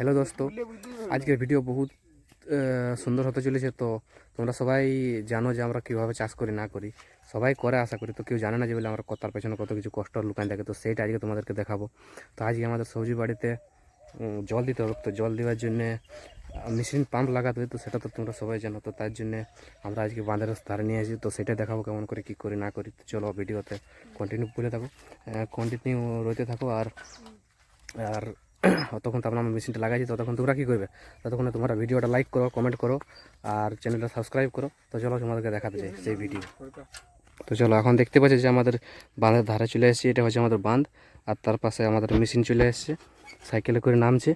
Hello দোস্ত, আজকের video বহুত সুন্দর হতে চলেছে। তো তোমরা সবাই জানো যে আমরা কীভাবে চাষ করি না করি, সবাই করে আশা করি। তো কেউ জানে না যে বলে আমরা কথার পেছনে কত কিছু কষ্ট লুকান থাকে। তো সেইটা আজকে তোমাদেরকে দেখাবো। তো আজকে আমাদের সবজি বাড়িতে জল দিতে হবে। তো জল দেওয়ার জন্যে মেশিন পাম্প লাগাতে হবে। তো সেটা তো তোমরা সবাই জানো। তো তার জন্যে আমরা আজকে বাঁধের ধারে নিয়ে আসি। তো সেটা দেখাবো কেমন করে কী করি না করি। তো চলো ভিডিওতে কন্টিনিউ বলে থাকো, কন্টিনিউ রইতে থাকো। আর আর তখন তো আমরা মেশিনটা লাগাইছি, ততক্ষণ তোমরা কী করবে, ততক্ষণ তোমরা ভিডিওটা লাইক করো, কমেন্ট করো আর চ্যানেলটা সাবস্ক্রাইব করো। তো চলো তোমাদেরকে দেখাতে চাই সেই ভিডিও। তো চলো, এখন দেখতে পাচ্ছি যে আমাদের বাঁধের ধারে চলে এসেছি। এটা হচ্ছে আমাদের বাঁধ, আর তার পাশে আমাদের মেশিন চলে এসছে, সাইকেলে করে নামছে।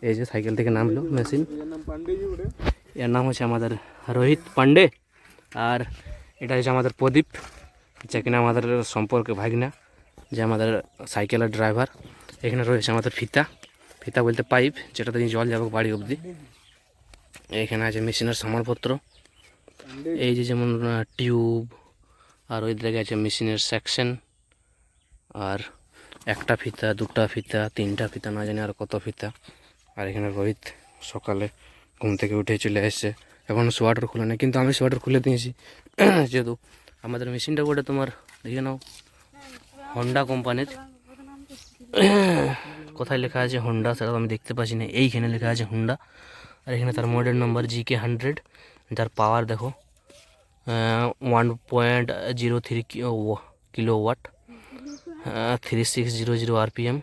এই যে সাইকেল থেকে নামলো মেশিন। এর নাম হচ্ছে আমাদের রোহিত পান্ডে, আর এটা হচ্ছে আমাদের প্রদীপ, যে কিনা আমাদের সম্পর্কে ভাগনা, যে আমাদের সাইকেলের ড্রাইভার। এখানে রয়েছে আমাদের ফিতা, ফিতা বলতে পাইপ, যেটাতে জল যাবে বাড়ি অবধি। এখানে আছে মেশিনের সামানপত্র, এই যে যেমন টিউব, আর ওই দিকে আছে মেশিনের সেকশন, আর একটা ফিতা, দুটা ফিতা, তিনটা ফিতা, না জানি আর কত ফিতা। আর এখানে রোহিত সকালে ঘুম থেকে উঠে চলে এসছে, এখন সোয়েটার খুলে নেই, কিন্তু আমি সোয়েটার খুলে দিয়েছি। যেহেতু আমাদের মেশিনটা ওটা তোমার দেখে নাও, হন্ডা কোম্পানির। কোথায় লেখা আছে হন্ডা সেটা আমি দেখতে পাচ্ছি না, এইখানে লেখা আছে হন্ডা। আর এখানে তার মডেল নাম্বার GK100, যার পাওয়ার দেখো 1.03 কিলোওয়াট, 3600 RPM।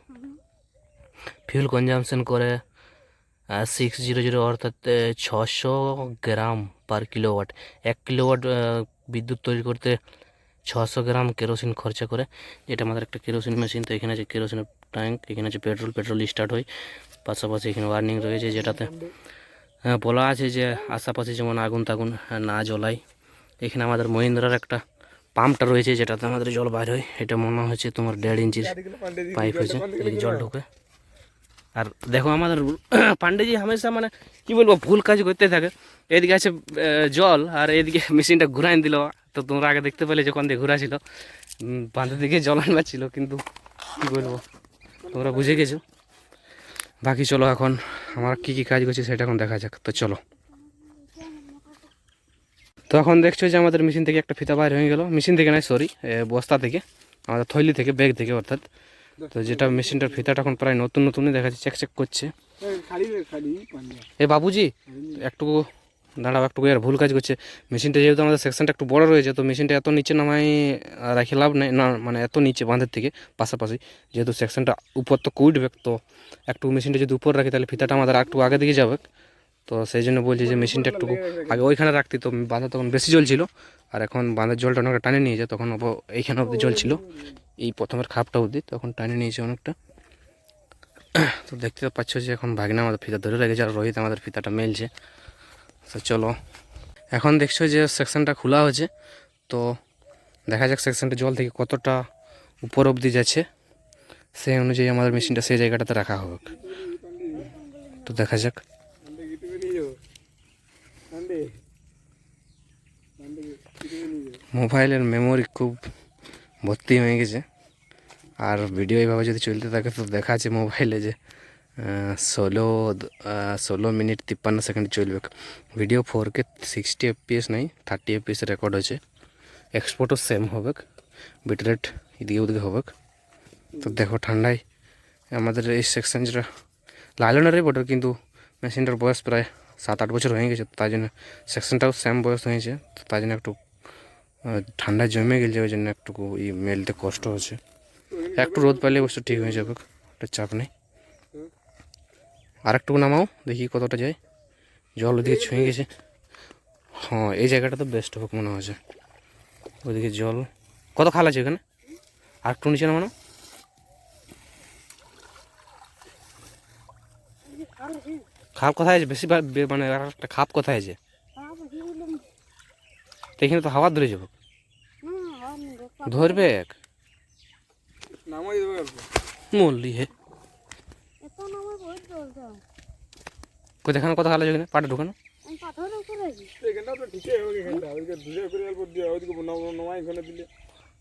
ফিউল কনজামশন করে 600, অর্থাৎ 600 গ্রাম পার কিলোওয়াট। 1 কিলোওয়াট বিদ্যুৎ তৈরি করতে 600 গ্রাম কেরোসিন খরচা করে। এটা আমাদের একটা কেরোসিন মেশিন। তো এখানে আছে কেরোসিনের ট্যাঙ্ক, এখানে আছে পেট্রোল স্টার্ট হয়, পাশাপাশি এখানে ওয়ার্নিং রয়েছে, যেটাতে বলা আছে যে আশেপাশে যেমন আগুন তাগুন না জ্বলায়। এখানে আমাদের মহিন্দ্রার একটা পাম্পটা রয়েছে, যেটাতে আমাদের জল বাইর হয়। এটা মনে হচ্ছে তোমার 1.5 ইঞ্চির পাইপ হয়েছে, এদিকে জল ঢোকে। আর দেখো আমাদের পান্ডেজি হামেশা মানে কি বলবো, ভুল কাজ করতে থাকে। এদিকে আছে জল, আর এদিকে মেশিনটা ঘুরাই দিল। তো তোমরা আগে দেখতে পেলে যখন দিয়ে ঘুরা ছিল, বাঁধের দিকে জল আনবার ছিল, কিন্তু কি বলবো, তোমরা বুঝে গেছো। বাকি চলো এখন আমরা কী কী কাজ করছি সেটা এখন দেখা যাক। তো চলো, তো এখন দেখছো যে আমাদের মেশিন থেকে একটা ফিতা বাইর হয়ে গেল। মেশিন থেকে নয়, সরি, বস্তা থেকে, আমাদের থৈলি থেকে, ব্যাগ থেকে অর্থাৎ। তো যেটা মেশিনটার ফিতাটা এখন প্রায় নতুন নতুনই দেখাচ্ছে, চেক করছে। এ বাবুজি একটু দাঁড়াও, একটু আর ভুল কাজ করছে। মেশিনটা যেহেতু আমাদের সেকশনটা একটু বড় রয়েছে, তো মেশিনটা এত নিচে নামাই রাখি লাভ নেই না, মানে এত নিচে বাঁধের থেকে পাশাপাশি, যেহেতু সেকশনটা উপর তো উঠবে, তো একটু মেশিনটা যদি উপর রাখি তাহলে ফিতাটা আমাদের একটু আগে দিকে যাবে। তো সেই জন্য বলছি যে মেশিনটা একটু আগে ওইখানে রাখতি, তো বাঁধা তখন বেশি জল ছিল। আর এখন বাঁধের জলটা অনেকটা টানে নিয়েছে, তখন এইখানে অবধি জল ছিল, এই প্রথমের খাপটা অবধি, তখন টানে নিয়েছে অনেকটা। তো দেখতে পাচ্ছ যে এখন ভাগনা আমাদের ফিতা ধরে রেখেছে, আর রোহিত আমাদের ফিতাটা মেলছে। তো চলো, এখন দেখছো যে সেকশনটা খোলা হয়েছে। তো দেখা যাক সেকশনটা জল থেকে কতটা উপর অবধি যাচ্ছে, সেই অনুযায়ী আমাদের মেশিনটা সেই জায়গাটাতে রাখা হবে। তো দেখা যাক। মোবাইলের মেমোরি খুব ভর্তি হয়ে গেছে, আর ভিডিও এইভাবে যদি চলতে থাকে তো দেখা আছে মোবাইলে যে 16 মিনিট 53 সেকেন্ড চলবে। ভিডিও 4K 60 FPS নাই, 30 FPS রেকর্ড হয়েছে। এক্সপোর্টও সেম হবে, বিটরেট এদিকে ওদিকে হবে। তো দেখো ঠান্ডায় আমাদের এই সেকশন যেটা লাইলনেরই বটে, কিন্তু মেশিনটার বয়স প্রায় 7-8 বছর হয়ে গেছে, তাই জন্য সেকশনটাও সেম বয়স হয়েছে। তো তাই জন্য একটু ঠান্ডায় জমে গেছে, ওই জন্য একটু মেলতে কষ্ট হচ্ছে। একটু রোদ পাইলে অবশ্য ঠিক হয়ে যাবে, একটা চাপ নেই। আর একটু নামাও দেখি কতটা যায়, জল ওদিকে ছুঁয়ে গেছে। হ্যাঁ, এই জায়গাটা তো বেস্ট হোক মনে হচ্ছে, ওদিকে জল কত খাল আছে এখানে। আর একটু নিচে নামানো, খাপ কোথায় আছে বেশি, মানে আর একটা খাপ কোথায় আছে, এখানে তো হাওয়া ধরে যাবো, ধরবে এক মল্লি হে দেখানো কত খাল আছে এখানে, পাটা ঢুকানো।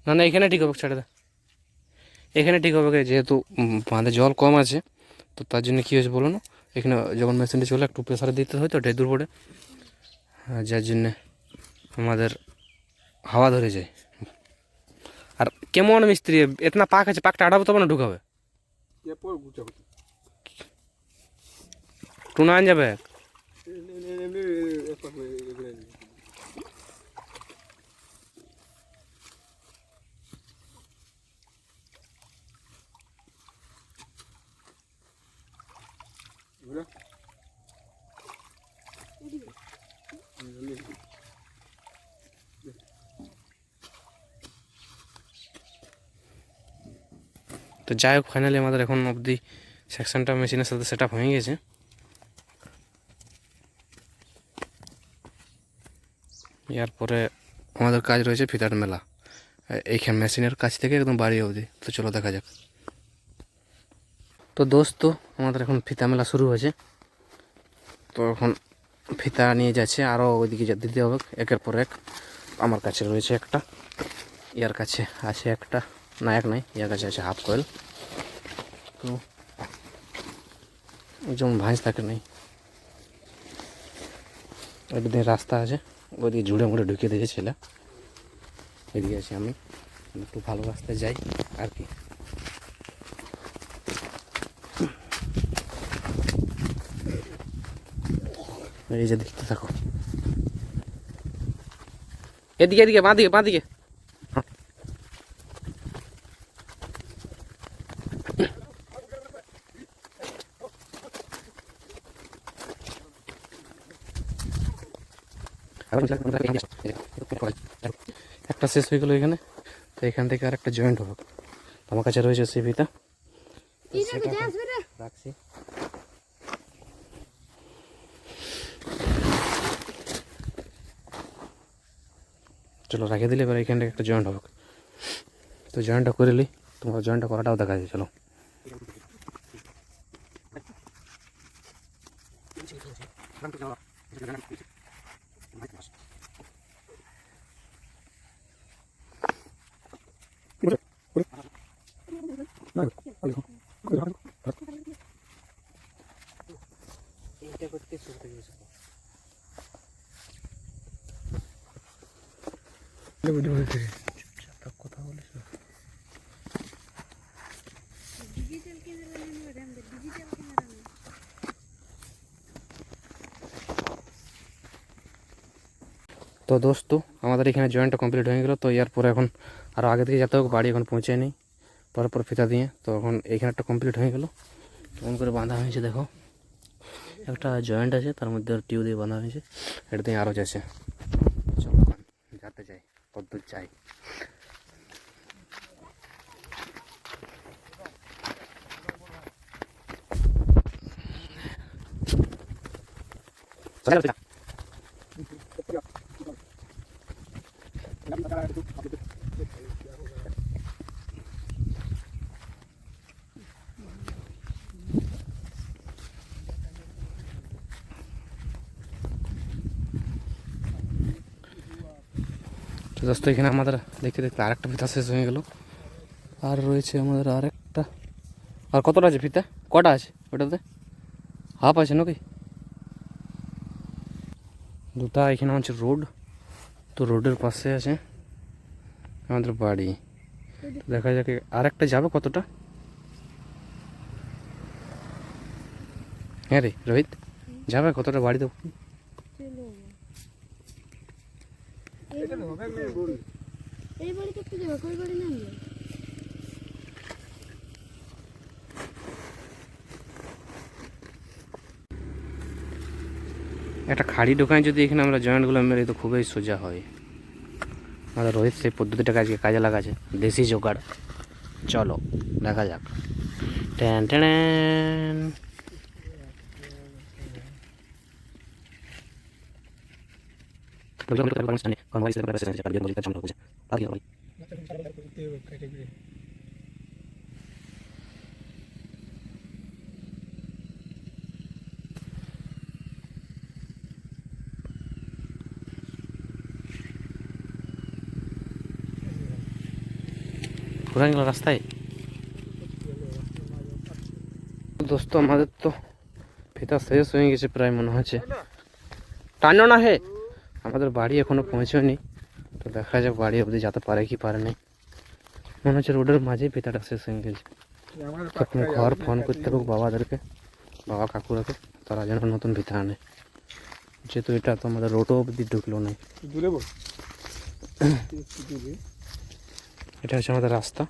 না না, এখানে ঠিক হবে, ছেড়ে দে, এখানে ঠিক হবে। যেহেতু বাঁধে জল কম আছে, তো তার জন্য কী হয়েছে বলো না, এখানে যখন মেশিনটা চলে একটু প্রেসারে দিতে হয় তো দূর পড়ে, যার জন্যে আমাদের হাওয়া ধরে যায়। আর কেমন মিস্ত্রি এতনা পাক আছে, পাকটা আড়াবো তবে না ঢুকাবে, টুনা আন যাবে। তো যাই হোক, ফাইনালি আমাদের এখন অবধি সেকশনটা মেশিনের সাথে সেট আপ হয়ে গেছে। এরপরে আমাদের কাজ রয়েছে ফিতার মেলা, এইখানে মেশিনের কাছ থেকে একদম বাড়ি অবধি। তো চলো দেখা যাক। তো দোস্ত আমাদের এখন ফিতা মেলা শুরু হয়েছে। তো এখন ফিতা নিয়ে যাচ্ছে, আরও ওইদিকে দিতে হবে একের পর এক। আমার কাছে রয়েছে একটা, ইয়ার কাছে আছে একটা, না এক নাই, ইয়ার কাছে আছে হাফ কয়েল। তো যেমন ভাঁজ থাকে নেই, একদিন রাস্তা আছে ওইদিকে ঝুড়ে মুড়ে ঢুকিয়ে দিয়েছে ছেলে। এদিকে আছি আমি, একটু ভালো রাস্তায় যাই আর কি। এই যে দেখতে থাকো, এদিকে এদিকে বাঁদিকে বাঁদিকে। একটা শেষ হয়ে গেল এখানে। তো এখান থেকে আর একটা জয়েন্ট হবে। আমার কাছে রয়েছে সিভিটা, রাখছি। চলো রাখে দিলে এবার এখান থেকে একটা জয়েন্ট হবে। তো জয়েন্টটা করে নিই, তোমার জয়েন্টটা করাটাও দেখা যায়। চলো কথা বলিস। তো দোস্ত আমাদের এখানে জয়েন্টটা কমপ্লিট হয়ে গেলো। তো এরপরে এখন আরও আগে থেকে যেতে হোক, বাড়ি এখন পৌঁছে নেই পর ফিতা দিয়ে। তো এখন এইখানে একটা কমপ্লিট হয়ে গেলো, কেমন করে বাঁধা হয়েছে দেখো। একটা জয়েন্ট আছে, তার মধ্যে টিউ দিয়ে বাঁধা হয়েছে, এটা দিয়ে আরও যাচ্ছে। চলো যাতে যাই, কদ্দূর চাই। তো দোস্ত এখানে আমাদের দেখতে দেখতে আরেকটা ফিতা শেষ হয়ে গেল। আর রয়েছে আমাদের আরেকটা। আর কতটা আছে ফিতা? কটা আছে ওটাতে? হাফ আছে নাকি? দুটা এখানে হচ্ছে রোড। তো রোডের পাশে আছে আমাদের বাড়ি। দেখা যাক আরেকটা যাবে কতটা। হ্যাঁ রে রোহিত, যাবে কতটা বাড়ি দেবো? একটা খাড়ি দোকানে যদি এখানে আমরা জয়েন্টগুলো মেরে তো খুবই সোজা হয়। আমাদের রোহিত সেই পদ্ধতিটাকে আজকে কাজে লাগাচ্ছে, দেশি জোগাড়। চলো দেখা যাক। Tan tan. ঘোরা গেল রাস্তায়। দোস্ত আমাদের তো ফিতা শেষ হয়ে গেছে প্রায় মনে হচ্ছে। টানো না হে, আমাদের বাড়ি এখনো পৌঁছয়নি, তো দেখা যাক বাড়ি অবধি যেতে পারে কি পারে না। মনে হচ্ছে রোডের মাঝেই ফিতাটা শেষ হয়ে গেছে। তখন ঘর ফোন করতে হোক বাবাদেরকে, বাবা কাকুরাকে, তারা যেন নতুন ফিতা আনে, যেহেতু এটা তো আমাদের রোডও অবধি ঢুকলো না। এটা হচ্ছে আমাদের রাস্তা,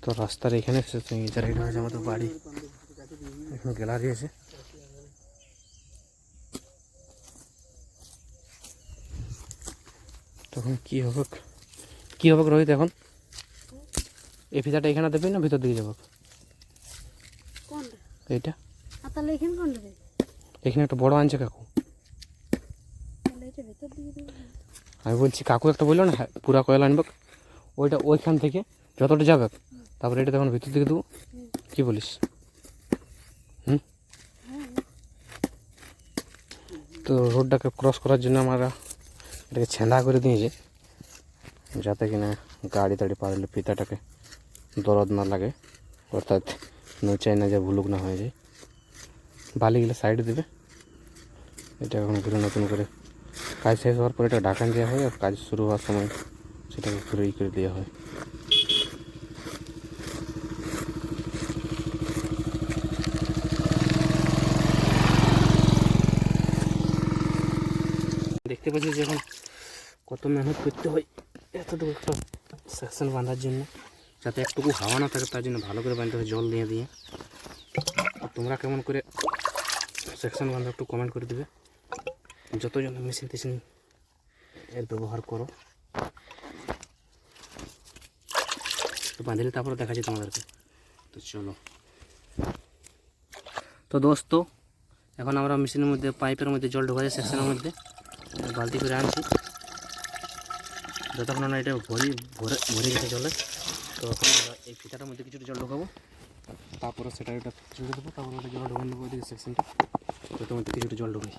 তো রাস্তার এখানে শেষ হয়ে গেছে। আর এটা হচ্ছে আমাদের বাড়ি, এখানে গ্যালারি আছে। তখন কি হবে রোহিত? এখন এই ফিতাটা এখানে দেবে না ভিতর দিকে যাবো? এইটা এখানে একটা বড় আনছে কাকু। আমি বলছি কাকু একটা বললো না পুরা কয়লা আনবে, ওইটা ওইখান থেকে যতটা যাবে, তারপরে এটা তখন ভিতর দিকে দেবো। কি বলিস? তো রোডটাকে ক্রস করার জন্য আমরা এটাকে ছেঁদা করে দিয়েছি, যাতে কিনা গাড়ি টাড়ি পারলে ফিতাটাকে দরদ না লাগে, অর্থাৎ নোচাই না যায়, ভুলুক না হয়ে যায়। বালিগুলো সাইডে দেবে। এটা এখন ঘুরে নতুন করে কাজ শেষ হওয়ার পরে এটা ঢাকান দেওয়া হয়, আর কাজ শুরু হওয়ার সময় সেটাকে ঘুরে করে দেওয়া হয়। দেখতে পাচ্ছি যে এখন কত মেহনত করতে হয় এতটুকু একটা সেকশন বাঁধার জন্য, যাতে একটুকু হাওয়া না থাকে, তার জন্য ভালো করে বাঁধতে হয় জল দিয়ে দিয়ে। আর তোমরা কেমন করে সেকশন বাঁধা একটু কমেন্ট করে দেবে, যতজন মেশিন টেশিন এর ব্যবহার করো। তো বাঁধিলে তারপরে দেখাচ্ছি তোমাদেরকে। তো চলো, তো দোস্ত এখন আমরা মেশিনের মধ্যে পাইপের মধ্যে জল ঢোকাচ্ছি, সেকশনের মধ্যে বালতি করে আনছি। যতক্ষণ না এটা ভরে গেছে জলে, তো এখন আমরা এই ফিতাটার মধ্যে কিছুটা জল ঢোকাবো, তারপরে সেটা এটা চুড়ে দেবো, তারপরে ওটা জল ঢোকান দেবো ওইদিকে সেকশনটা, তো তোমার মধ্যে কিছুটা জল ঢোকাই।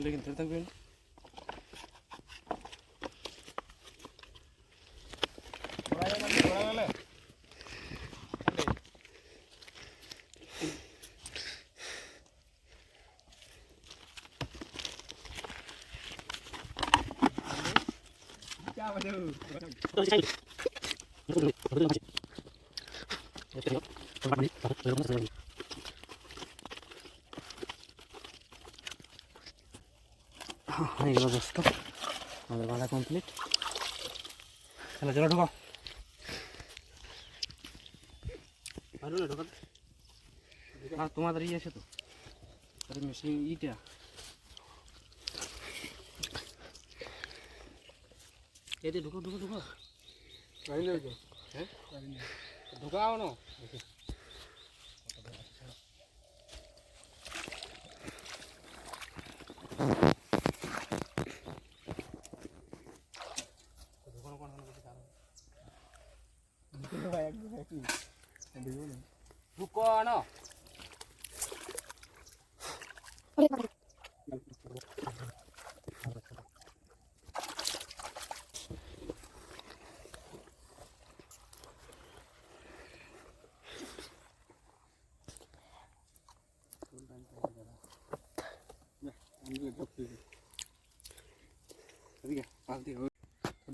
लेकिन फिर तक भी হয়ে গেল দোস্ত, আমাদের বাঁধা কমপ্লিট। তাহলে চলো ঢোকাও, পারো না ঢোকাতে? আর তোমাদের ইয়ে আছে তো মেশিন ইটা, এতে ঢুকো ঢুকো ঢুকো, হ্যাঁ ঢুকাও না। ঢুকো না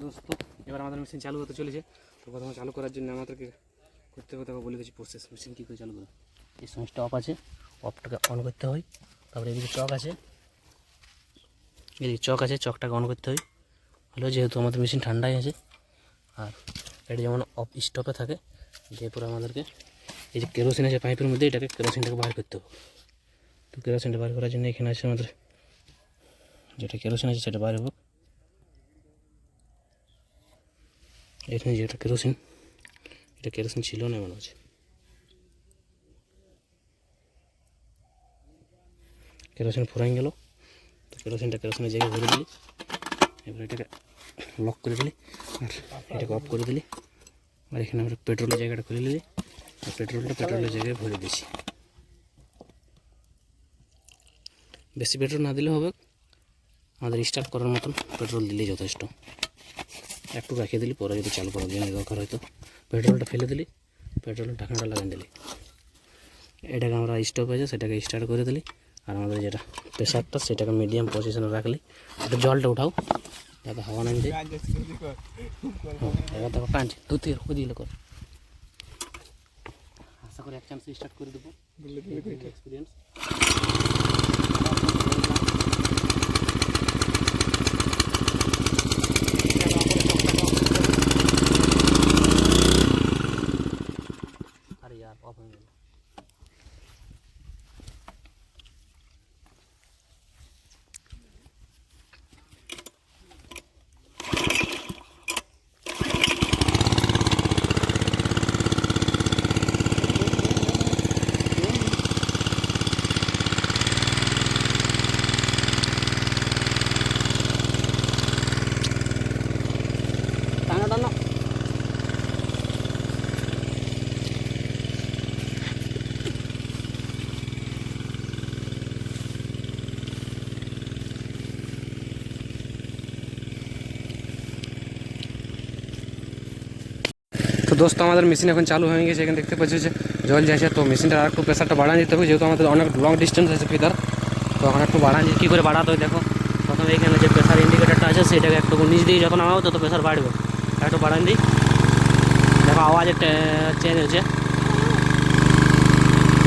দোস্ত, এবার আমাদের মেশিন চালু হতে চলেছে। তো প্রথমে চালু করার জন্য আমাদেরকে করতে হবে, বলে দিচ্ছি প্রসেস। মেশিন কী করে চালু করবে, এই সুইচটা অফ আছে, অফটাকে অন করতে হয়। তারপরে এদিকে চক আছে, এদিকে চক আছে, চকটাকে অন করতে হয়। হলো যেহেতু আমাদের মেশিন ঠান্ডাই আছে, আর এটা যেমন অফ স্টপে থাকে, দিয়ে পরে আমাদেরকে এই যে কেরোসিন আছে পাইপের মধ্যে, এটাকে কেরোসিনটাকে বার করতে হবে। তো কেরোসিনটা বার করার জন্য এখানে আছে আমাদের যেটা কেরোসিন আছে সেটা বার হোক। এখানে যেটা কেরোসিন এটা কেরোসিন ছিল না মনে হচ্ছে। কেরোসিন ফুরাই গেল, তো কেরোসিনের জায়গায় ভরে দিলি, এবার এটাকে লক করে দিলি আর এটাকে অফ করে দিলি। আর এখানে আমরা পেট্রোলের জায়গাটা খুলে নিলি, আর পেট্রোলের জায়গায় ভরে দিছি। বেশি পেট্রোল না দিলে হবে, আমাদের স্টার্ট করার মতন পেট্রোল দিলেই যথেষ্ট। একটু রাখিয়ে দিলি, পরে যদি চালু করার জন্য দরকার হয়তো পেট্রোলটা ফেলে দিলি, পেট্রোলের ঢাকনাটা লাগিয়ে দিলি। এটাকে আমরা স্টপ আছে সেটাকে স্টার্ট করে দিলি, আর আমাদের যেটা প্রেশারটা সেটাকে মিডিয়াম পজিশনে রাখলি। একটু জলটা উঠাও যাতে হাওয়া নামে যায়। এবার দেখো টানছি 2-3 দিলে কর, আশা করি এক চান্সে স্টার্ট করে দেবো। এক্সপিরিয়েন্স আরে यार অফ হয়ে গেল। তো দোস্ত আমাদের মেশিন এখন চালু হয়ে গেছে, এখানে দেখতে পাচ্ছি যে জল যাচ্ছে। তো মেশিনটা আর একটু প্রেশারটা বাড়ানো দিতে হবে, যেহেতু আমাদের অনেক লং ডিস্টেন্স আছে ফিদার। তো এখন একটু বাড়ান, কী করে বাড়াতে হয় দেখো। প্রথমে এখানে যে প্রেশার ইন্ডিকেটারটা আছে সেটাকে একটু নিচ দিয়ে যত নামাবো তত প্রেশার বাড়বে। একটু বাড়ান দিই, দেখো আওয়াজ একটা চেঞ্জ হচ্ছে।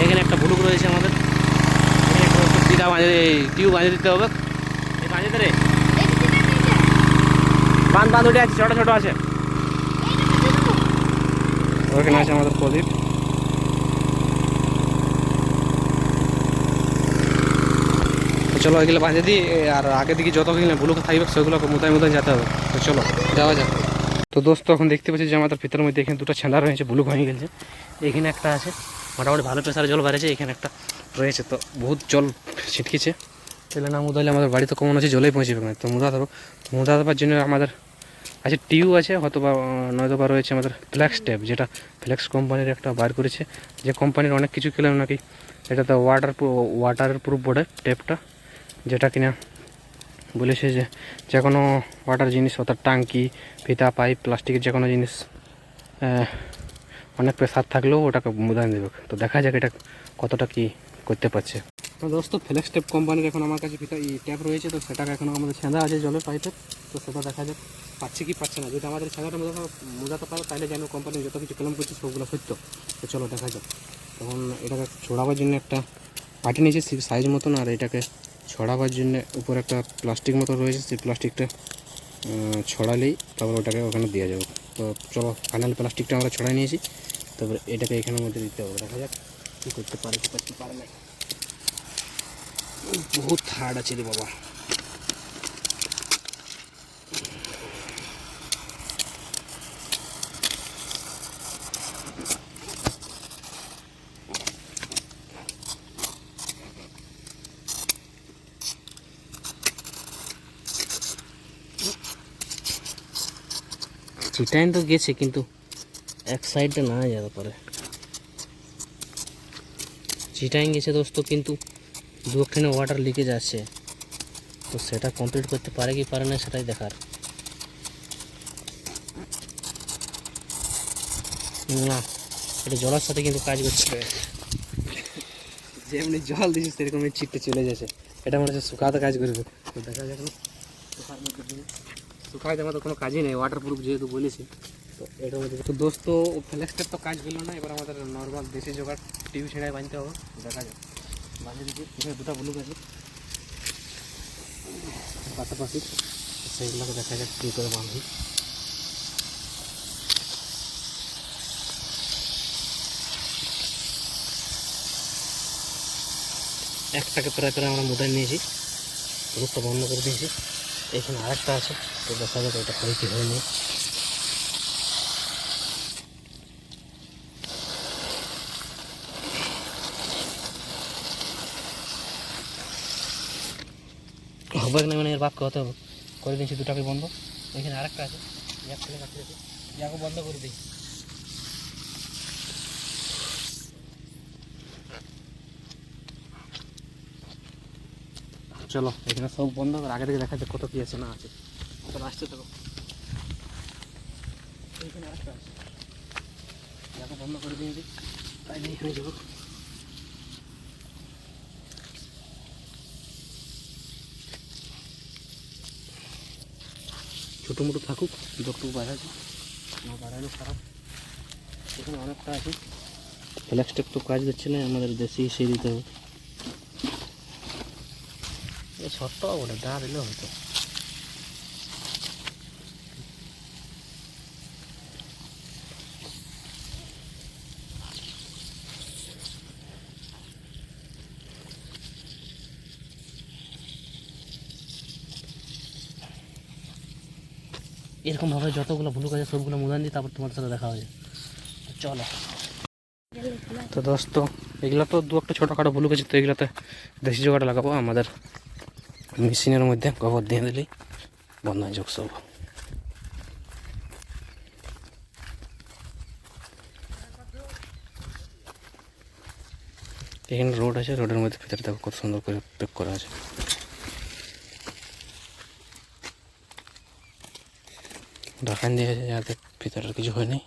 এখানে একটা ব্লুক রয়েছে আমাদের, এখানে একটু ফিদা টিউব বাঁধে দিতে হবে। এই বাঁধে রে বাঁধ উঠে আছে, ছোটো ছোটো আছে। ওখানে আছে আমাদের প্রদীপ। তো চলো এগুলো বাঁধে দিই, আর আগে দিকে যতগুলো ব্লুক থাকবে সেগুলোকে মুদায় যেতে হবে। তো চলো যাওয়া যাক। তো দোস্ত এখন দেখতে পাচ্ছি যে আমাদের ভিতরের মধ্যে এখানে দুটো ছেঁড়া রয়েছে, ব্লুক হয়ে গেছে। এখানে একটা আছে, মোটামুটি ভালো প্রেসারে জল বেড়েছে। এখানে একটা রয়েছে, তো বহুত জল ছিটকিছে। তাহলে না মুদাইলে আমাদের বাড়িতে কমন আছে, জলেই পৌঁছবে না। তো মুদা দেওয়ার জন্য আমাদের আছে টিউ আছে, হয়তো বা নয়তো বা রয়েছে আমাদের ফ্লেক্স টেপ, যেটা ফ্লেক্স কোম্পানির একটা বার করেছে। যে কোম্পানির অনেক কিছু খেলাম নাকি, এটা তো ওয়াটার প্রুফ বলে টেপটা, যেটা কিনা বলেছে যে কোনো ওয়াটার জিনিস, অর্থাৎ টাঙ্কি, ফিতা, পাইপ, প্লাস্টিকের যে কোনো জিনিস অনেক প্রেসার থাকলেও ওটাকে মুদান দেবে। তো দেখা যাক এটা কতটা কি করতে পারছে। তো দোস্ত ফ্লেক্স টেপ কোম্পানির এখন আমার কাছে ট্যাপ রয়েছে, তো সেটাকে এখন আমাদের ছেঁদা আছে জলের পাইপের। তো সেটা দেখা যাক পাচ্ছে কি পাচ্ছে না। যদি আমাদের ছেঁদাটা মোজাতে পারে তাহলে যেন কোম্পানি যত কিছু ক্লেম করছে সবগুলো সত্য। তো চলো দেখা যাক। তখন এটাকে ছড়াবার জন্য একটা পাটি নিয়েছে সাইজ মতন, আর এটাকে ছড়াবার জন্য উপরে একটা প্লাস্টিক মতো রয়েছে, সেই প্লাস্টিকটা ছড়ালেই তারপর ওটাকে ওখানে দেওয়া যাবে। তো চলো ফাইনাল প্লাস্টিকটা আমরা ছড়াই নিয়েছি, তারপরে এটাকে এখানের মধ্যে দিতে হবে। দেখা যাক কী করতে পারে কি করতে পারে না। বহুত হার্ড আছে রে বাবা। চিটাইন তো গেছে, কিন্তু এক সাইডটা না যেতে পারে। চিটাইন গেছে দোস্ত, কিন্তু দুখানে ওয়াটার লিকেজ আছে। তো সেটা কমপ্লিট করতে পারে কি পারে না সেটাই দেখার। না, এটা জলের সাথে কিন্তু কাজ করছে। যেমনি জল দিচ্ছে সেরকমই ছিটতে চলে যাচ্ছে। এটা মনে হচ্ছে শুকাতে কাজ করবে। তো দেখা যাক না, শুকাইতে আমাদের কোনো কাজই নেই, ওয়াটার প্রুফ যেহেতু বলেছি। তো এটার মধ্যে তো দোস্ত ফ্লেক্স টেপ তো কাজ হলো না। এবার আমাদের নর্মাল দেশি জোগাড় টিউ ছেড়াই বাঁধতে হবে। দেখা যাক, বাঁধে দিচ্ছি। এখানে দুটো ব্লুক আছে পাশাপাশি, সেইগুলোকে দেখা যাক কী করে বাঁধি। একটাকে প্রায় আমরা মোটাই নিয়েছি, রূপটা বন্ধ করে দিয়েছি। এখানে আরেকটা আছে, তো দেখা যাক এটা হয় কি হয়নি। হবে না মানে এর বাপকে হতে হবে করে দিয়েছি দুটাকে বন্ধ। এখানে আরেকটা আছে এক থেকে রাখতে আছে ইয়াকে বন্ধ করে দিই। চলো এখানে সব বন্ধ করে আগে থেকে দেখা যাচ্ছে কত কি আছে না আছে। চলো আসতে থাকো। এখানে আরেকটা আছে ইয়াকে বন্ধ করে দিয়ে দিই তাই এখানে যাবো। ছোটো মোটো থাকুক যতটুকু বাড়াচ্ছে না বাড়ালে খারাপ। এখানে অনেকটা আছে ফ্ল্যাক্সটেক তো কাজ দিচ্ছে না আমাদের দেশি সে দিতে হবে। এই ছোট্ট ওটা দা দিলেও হতো। এরকমভাবে যতগুলো ভুলুক আছে সবগুলো মুদান দিই তারপর তোমার সাথে দেখা হয়ে যায়। চলো তো দোস্ত এগুলো তো দু একটা ছোটোখাটো ভুলুক আছে তো এগুলোতে দেশি জোগাড় লাগাবো আমাদের মেশিনের মধ্যে গোবর দিয়ে দিলেই বন্ধ হয়ে যাক সব। এখানে রোড আছে রোডের মধ্যে ভিতরে দেখো কত সুন্দর করে প্যাক করা আছে। ঢাকান দিয়ে আছে যাতে ভিতরের কিছু হয়নি।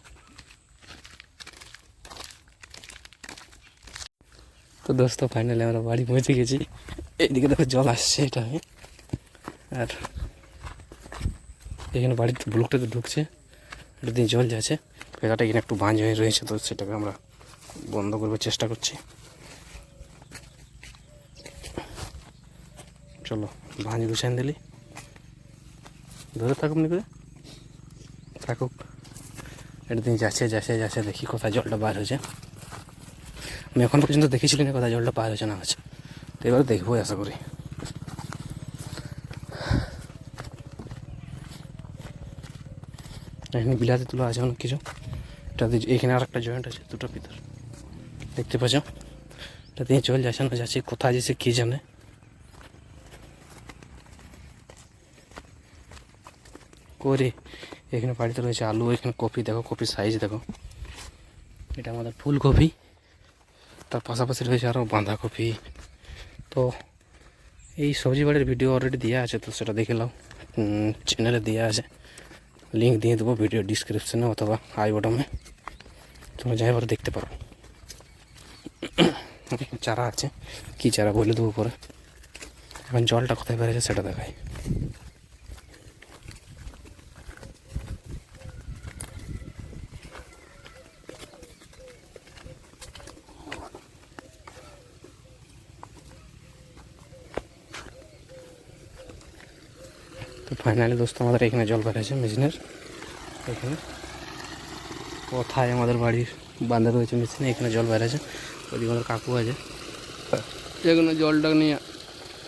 তো দোস্ত ফাইনালি আমরা বাড়ি পৌঁছে গেছি। এইদিকে দেখো জল আসছে এটা আর এখানে বাড়িতে ব্লকটাতে ঢুকছে এটা দিয়ে জল যাচ্ছে। ফেরাটা এখানে একটু বাঁজ হয়ে রয়েছে তো সেটাকে আমরা বন্ধ করবার চেষ্টা করছি। চলো ভাঁজ গুছান দিলি ধরে থাকুক নি করে থাকুক। এটা দিয়ে যাচ্ছে যাচ্ছে যাচ্ছে দেখি কোথায় জলটা বার হয়েছে। আমি এখন পর্যন্ত দেখেছিলি না কোথায় জলটা বার হয়েছে না হচ্ছে তো এবার দেখবো আশা করি। এখানে বিলাতি তুলা আছে অনেক কিছু। এটা দিয়ে এখানে আর একটা জয়েন্ট আছে দুটো ভিতর দেখতে পাচ্ছ। এটা দিয়ে জল যাচ্ছে না যাচ্ছে কোথায় যাচ্ছে কী জানে। করে এখানে বাড়িতে রয়েছে আলু এখানে কপি দেখো কপির সাইজ দেখো এটা আমাদের ফুলকপি তার পাশাপাশি রয়েছে আরও বাঁধাকপি। তো এই সবজি বাড়ির ভিডিও অলরেডি দেওয়া আছে তো সেটা দেখে নাও চ্যানেলে দেওয়া আছে লিঙ্ক দিয়ে দেবো ভিডিও ডিসক্রিপশনে অথবা আই বটমে তোমরা যাইবার দেখতে পারো। চারা আছে কী চারা বলে দেবো পরে। এখন জলটা কোথায় বেড়েছে সেটা দেখায়। তো ফাইনালি দোস্ত আমাদের এখানে জল বেড়েছে মেশিনের এখানে কোথায় আমাদের বাড়ির বাঁধা রয়েছে মেশিনে এখানে জল বেড়েছে। ওইদিকে আমাদের কাকু আছে এখানে জলটা নিয়ে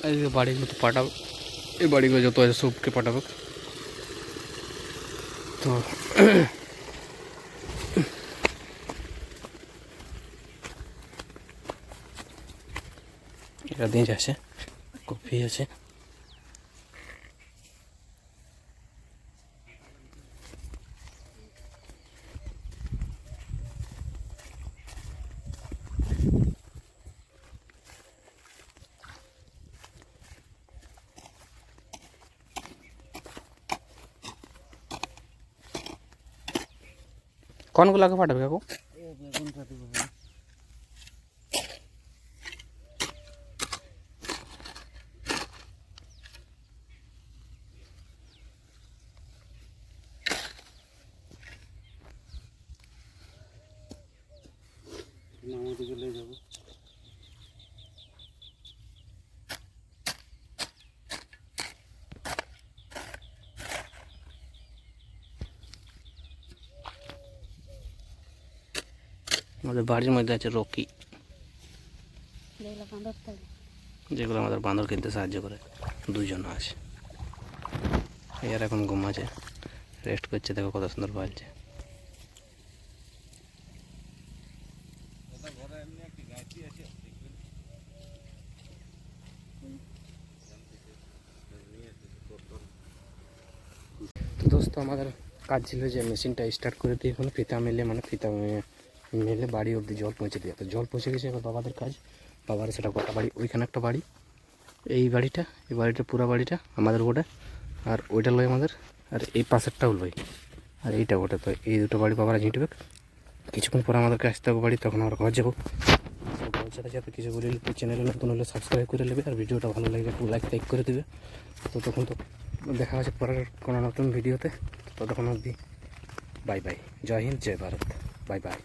এদিকে বাড়িগুলো তো পাঠাবো এই বাড়িগুলো যত আছে সবকে পাঠাবো। তো এটা দিয়ে যাচ্ছে কপি আছে কোনগুলোকে পাঠাবে কাকু? মামাদিকে নিয়ে যাবো। আমাদের বাড়ির মধ্যে আছে রকি যেগুলো আমাদের বাঁদর কিনতে সাহায্য করে দুজন আছে। এর এখন ঘুমাচ্ছে রেস্ট করছে দেখো কত সুন্দর পালছে। দোস্ত আমাদের কাজ ছিল যে মেশিনটা স্টার্ট করে দিয়ে মানে ফিতা মেলে মেলে বাড়ি অবধি জল পৌঁছে দিয়ে, তো জল পৌঁছে গেছে। এবার বাবাদের কাজ, বাবার সেটা গোটা বাড়ি, ওইখানে একটা বাড়ি, এই বাড়িটা পুরো বাড়িটা আমাদের ওটা, আর ওইটা লয় আমাদের, আর এই পাশেরটাও লয়, আর এইটা ওটা। তো এই দুটো বাড়ি বাবারা ঝিঁটবে। কিছুক্ষণ পরে আমাদেরকে আসতে হবে বাড়ি, তখন আমরা ঘর যাবো। ঘর সাথে সাথে কিছু বলে তো চ্যানেলে নতুন হলে সাবস্ক্রাইব করে নেবে, আর ভিডিওটা ভালো লাগলে একটু লাইক করে দেবে। তো তখন তো দেখা হচ্ছে পরের কোনো নতুন ভিডিওতে। ততক্ষণ অবধি বাই বাই, জয় হিন্দ, জয় ভারত, বাই বাই।